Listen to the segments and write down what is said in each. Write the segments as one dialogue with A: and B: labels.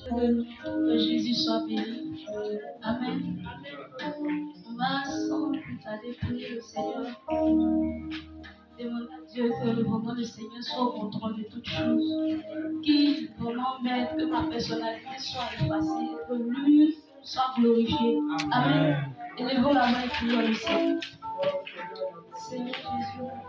A: Que Jésus soit béni. Amen. On va sans plus tarder prier le Seigneur. Demande à Dieu que vraiment le Seigneur soit au contrôle de toutes choses. Qu'il vraiment mette que ma personnalité soit effacée, que lui soit glorifié. Amen. Élevons la main et prions le Seigneur. Seigneur Jésus.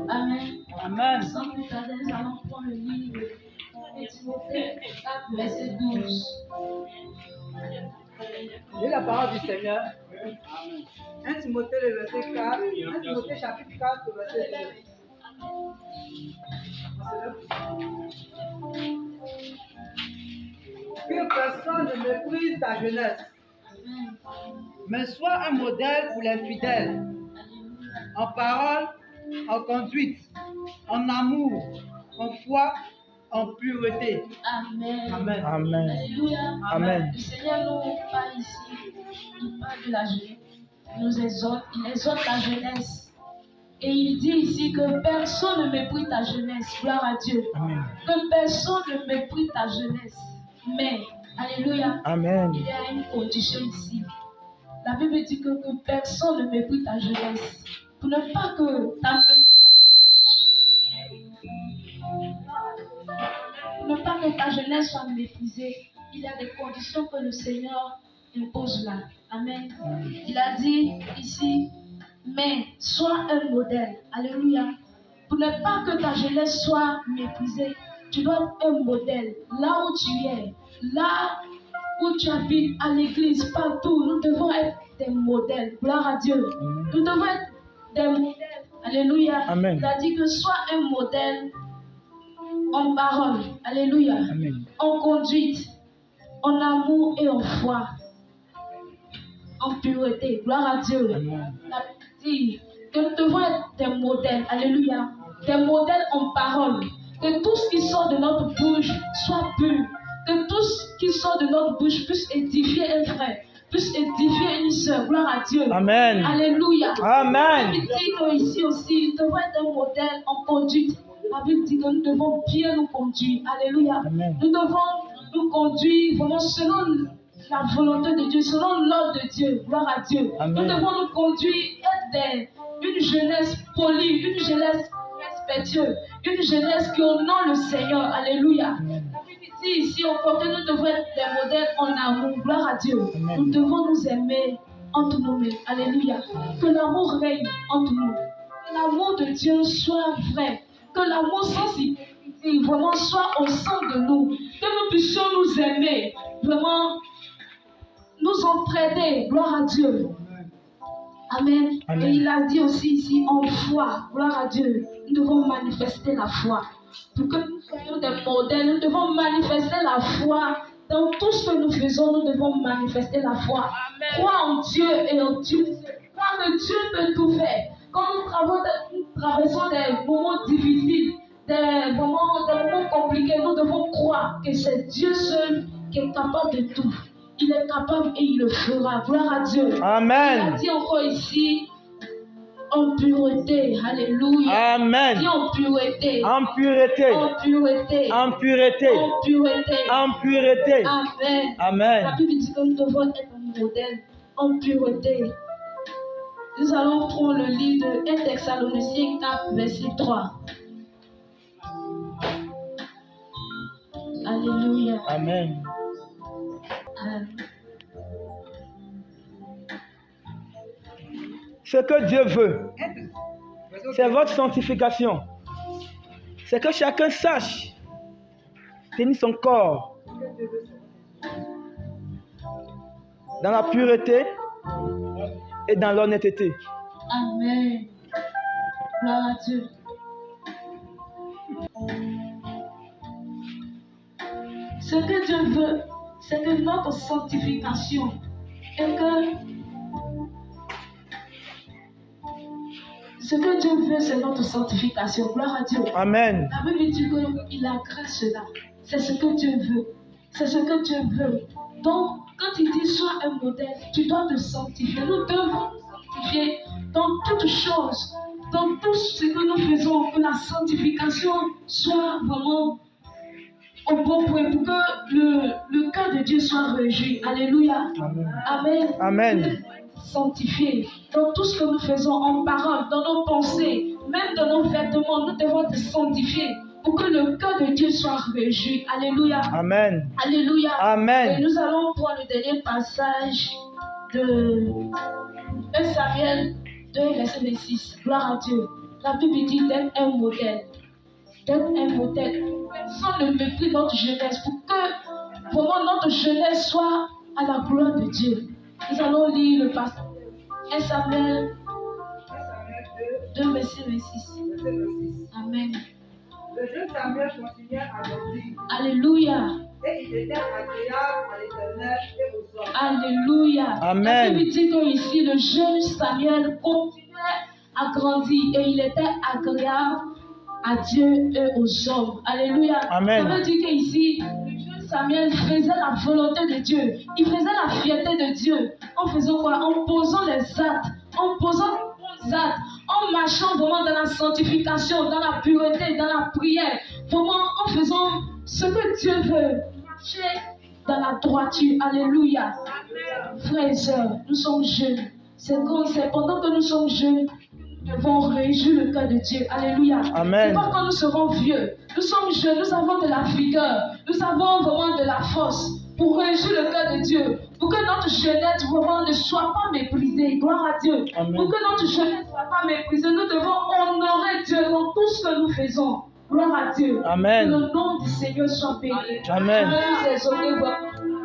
A: Amen. Amen. Sans plus tarder, nous allons prendre le livre de Timothée 4, verset 12.
B: J'ai la parole du Seigneur. 1 Timothée, le verset 4. 1 Timothée, chapitre 4, le verset 2. Que personne ne méprise ta jeunesse, mais sois un modèle pour les fidèles, en parole, en conduite, en amour, en foi, en pureté.
A: Amen.
B: Amen.
C: Amen.
A: Alléluia.
C: Amen.
A: Le Seigneur nous parle ici, il parle de la jeunesse. Il nous exhorte, il exhorte la jeunesse. Et il dit ici que personne ne méprise ta jeunesse. Gloire à Dieu.
C: Amen.
A: Que personne ne méprise ta jeunesse. Mais, alléluia,
C: Amen.
A: il y a une condition ici. La Bible dit que personne ne méprise ta jeunesse. Pour ne pas que ta jeunesse Pour ne pas que ta jeunesse soit méprisée, il y a des conditions que le Seigneur impose là. Amen. Il a dit ici, mais sois un modèle. Alléluia. Pour ne pas que ta jeunesse soit méprisée, tu dois être un modèle. Là où tu es, là où tu habites, à l'église, partout, nous devons être des modèles. Gloire à Dieu. Nous devons être des modèles. Alléluia.
C: Amen.
A: Il a dit que sois un modèle en parole, alléluia,
C: Amen.
A: en conduite, en amour et en foi, en pureté, gloire à Dieu.
C: Amen.
A: La Bible dit que nous devons être des modèles, alléluia, des modèles en parole, que tout ce qui sort de notre bouche soit pur, que tout ce qui sort de notre bouche puisse édifier un frère, puisse édifier une sœur, gloire à Dieu.
C: Amen.
A: Alléluia.
C: Amen.
A: La Bible dit qu'ici aussi, nous devons être un modèle en conduite. La Bible dit que nous devons bien nous conduire. Alléluia.
C: Amen.
A: Nous devons nous conduire vraiment selon la volonté de Dieu, selon l'ordre de Dieu. Gloire à Dieu.
C: Amen.
A: Nous devons nous conduire, être une jeunesse polie, une jeunesse respectueuse, une jeunesse qui honore le Seigneur. Alléluia.
C: Amen.
A: La Bible dit ici encore que nous devons être des modèles en amour. Gloire à Dieu.
C: Amen.
A: Nous devons nous aimer entre nous-mêmes. Alléluia. Que l'amour règne entre nous. Que l'amour de Dieu soit vrai. Que l'amour sans hypocrisie vraiment soit au sein de nous. Que nous puissions nous aimer. Vraiment nous entraider. Gloire à Dieu. Amen.
C: Amen.
A: Et il a dit aussi ici en foi. Gloire à Dieu. Nous devons manifester la foi. Pour que nous soyons des modèles, nous devons manifester la foi. Dans tout ce que nous faisons, nous devons manifester la foi. Croire en Dieu et en Dieu. Croire que Dieu peut tout faire. Quand nous traversons des moments difficiles, des moments compliqués, nous devons croire que c'est Dieu seul qui est capable de tout. Il est capable et il le fera. Gloire à Dieu.
C: Amen.
A: Il a dit encore ici, en pureté. Alléluia.
C: Amen.
A: Dis en pureté.
C: En pureté.
A: En pureté.
C: En pureté.
A: En pureté.
C: En pureté.
A: Amen.
C: Amen.
A: La Bible dit que nous devons être un modèle en pureté. Nous allons prendre le livre de 1 Thessaloniciens 4, verset 3. Alléluia.
C: Amen.
A: Amen.
C: Ce que Dieu veut, c'est votre sanctification. C'est que chacun sache tenir son corps dans la pureté et dans l'honnêteté.
A: Amen. Gloire à Dieu. Ce que Dieu veut, c'est que notre sanctification et que ce que Dieu veut, c'est notre sanctification. Gloire à Dieu.
C: Amen.
A: La Bible dit qu'il agrée cela. C'est ce que Dieu veut. C'est ce que Dieu veut. Donc, quand il dit sois un modèle, tu dois te sanctifier. Nous devons nous sanctifier dans toutes choses, dans tout ce que nous faisons, que la sanctification soit vraiment au bon point pour que le cœur de Dieu soit réjoui. Alléluia. Amen.
C: Amen.
A: Sanctifier dans tout ce que nous faisons en parole, dans nos pensées, même dans nos vêtements, nous devons te sanctifier pour que le cœur de Dieu soit réjoui. Alléluia.
C: Amen.
A: Alléluia.
C: Amen.
A: Et nous allons prendre le dernier passage de 1 Samuel 2, verset 26. Gloire à Dieu. La Bible dit d'être un modèle. D'être un modèle. Sans le mépris de notre jeunesse, pour que vraiment notre jeunesse soit à la gloire de Dieu. Nous allons lire le passage 1 Samuel 2, verset 26. Amen.
B: Le jeune Samuel continuait à grandir.
A: Alléluia.
B: Et il était agréable à l'Éternel et aux hommes.
A: Alléluia.
C: Amen.
A: La Bible dit que ici, le jeune Samuel continuait à grandir et il était agréable à Dieu et aux hommes. Alléluia.
C: Amen.
A: Ça veut dire qu'ici, le jeune Samuel faisait la volonté de Dieu. Il faisait la fierté de Dieu. En faisant quoi? En posant les actes. En posant les bons actes. En marchant vraiment dans la sanctification, dans la pureté, dans la prière. Vraiment en faisant ce que Dieu veut. Marcher dans la droiture. Alléluia. Frères et sœurs, nous sommes jeunes. C'est pendant que nous sommes jeunes, nous devons réjouir le cœur de Dieu. Alléluia.
C: Amen.
A: C'est pas quand nous serons vieux. Nous sommes jeunes, nous avons de la vigueur. Nous avons vraiment de la force pour réjouir le cœur de Dieu. Pour que notre jeunesse vraiment ne soit pas méprisée. Gloire à Dieu.
C: Amen.
A: Pour que notre jeunesse ne soit pas méprisée, nous devons honorer Dieu dans tout ce que nous faisons. Gloire à Dieu.
C: Amen.
A: Que le nom du Seigneur soit béni.
C: Amen.
A: Nous exhorter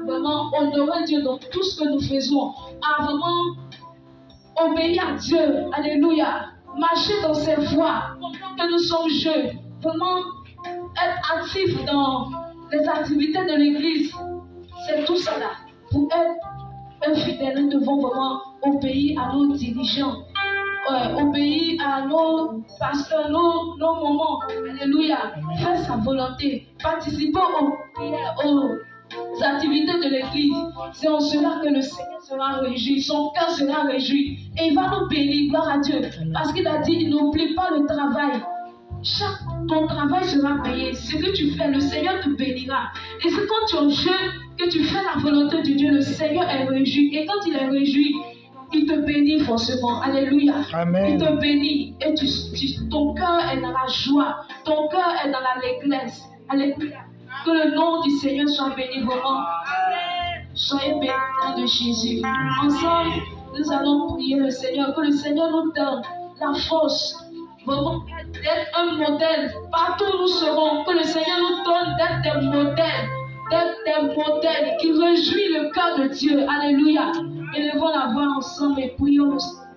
A: vraiment honorer Dieu dans tout ce que nous faisons. À vraiment obéir à Dieu. Alléluia. Marcher dans ses voies. Pendant que nous sommes jeunes. Vraiment être actifs dans les activités de l'église. C'est tout cela. Pour être un fidèle, nous devons vraiment obéir à nos dirigeants. Obéir à nos pasteurs, nos moments. Alléluia. Faire sa volonté. Participer aux activités de l'église. C'est en cela que le Seigneur sera réjoui. Son cœur sera réjoui. Et il va nous bénir. Gloire à Dieu. Parce qu'il a dit, n'oublie pas le travail. Ton travail sera payé. Ce que tu fais, le Seigneur te bénira. Et c'est quand tu es jeune que tu fais la volonté de Dieu, le Seigneur est réjoui. Et quand il est réjoui, il te bénit forcément. Alléluia.
C: Amen.
A: Il te bénit. Et ton cœur est dans la joie. Ton cœur est dans l'allégresse. Alléluia. Que le nom du Seigneur soit béni vraiment. Soyez bénis au nom de Jésus. Ensemble, nous allons prier le Seigneur. Que le Seigneur nous donne la force. Vraiment, d'être un modèle. Partout où nous serons, que le Seigneur nous donne d'être des modèles. D'être des modèles qui réjouissent le cœur de Dieu. Alléluia. Élevons la voix ensemble et prions le Seigneur.